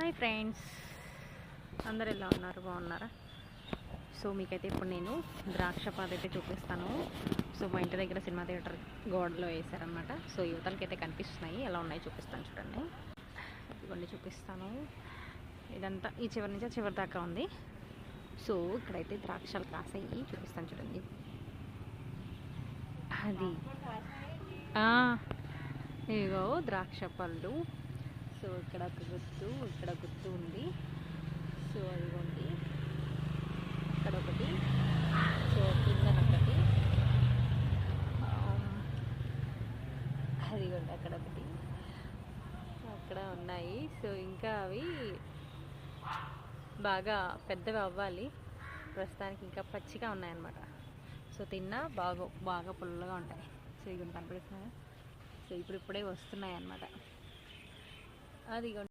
Hi friends, అందరు ఎలా ఉన్నారు? బాగున్నారా? సో మీకైతే ఇప్పుడు నేను ద్రాక్ష పాదు అయితే చూపిస్తాను. సో మా ఇంటి దగ్గర సినిమా థియేటర్ గోడలో వేసారనమాట. సో యువతలకి అయితే కనిపిస్తున్నాయి, ఎలా ఉన్నాయి చూపిస్తాను చూడండి. ఇవన్నీ చూపిస్తాను. ఇదంతా ఈ చివరి నుంచి చివరి దాకా ఉంది. సో ఇక్కడైతే ద్రాక్షలు కాసాయి, చూపిస్తాను చూడండి. అది ఇగో ద్రాక్ష పళ్ళు. సో ఇక్కడ ఒక గుత్తు, ఇక్కడ గుత్తు ఉంది. సో అదిగోండి అక్కడ ఒకటి, సో కిందన ఒకటి, అదిగోండి అక్కడ ఒకటి, అక్కడ ఉన్నాయి. సో ఇంకా అవి బాగా పెద్దవి అవ్వాలి. ప్రస్తుతానికి ఇంకా పచ్చిగా ఉన్నాయన్నమాట. సో తిన్నా బాగా బాగా పుల్లగా ఉంటాయి. సో ఇవి కనపడుతున్నాయి. సో ఇప్పుడిప్పుడే వస్తున్నాయి అన్నమాట. అదిగోండి.